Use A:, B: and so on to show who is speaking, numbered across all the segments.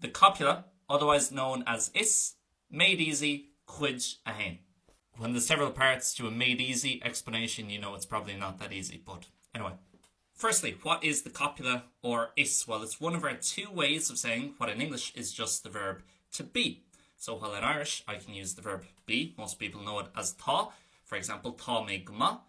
A: The copula, otherwise known as is, made easy, cuid a hain. When there's several parts to a made easy explanation, you know it's probably not that easy, but anyway. Firstly, what is the copula or is? Well, it's one of our two ways of saying what in English is just the verb to be. So while in Irish I can use the verb be, most people know it as tá. For example, tá mé go maith.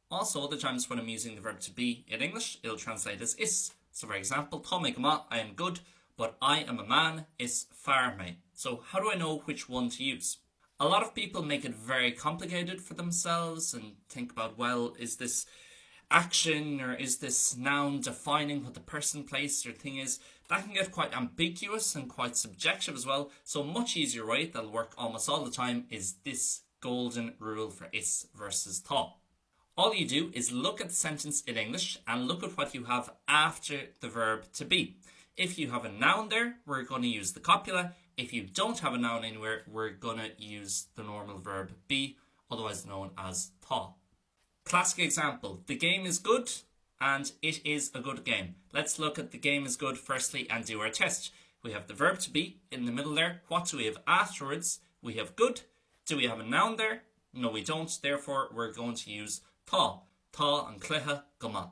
A: Also, the times when I'm using the verb to be in English, it'll translate as is. So for example, tá mé go maith, I am good, but I am a man, is fearr mé. So how do I know which one to use? A lot of people make it very complicated for themselves and think about, well, is this action or is this noun defining what the person, place or thing is? That can get quite ambiguous and quite subjective as well. So a much easier way that'll work almost all the time is this golden rule for is versus tá. All you do is look at the sentence in English and look at what you have after the verb to be. If you have a noun there, we're going to use the copula. If you don't have a noun anywhere, we're going to use the normal verb be, otherwise known as tá. Classic example, the game is good and it is a good game. Let's look at the game is good firstly and do our test. We have the verb to be in the middle there. What do we have afterwards? We have good. Do we have a noun there? No, we don't. Therefore, we're going to use tá. Tá and cluiche go maith.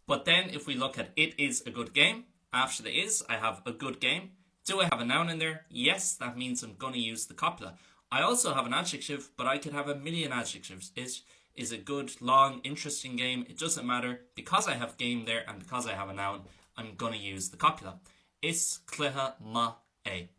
A: But then if we look at it is a good game, after the is, I have a good game. Do I have a noun in there? Yes, that means I'm going to use the copula. I also have an adjective, but I could have a million adjectives. It is a good, long, interesting game. It doesn't matter. Because I have game there and because I have a noun, I'm going to use the copula. Is cluiche maith é.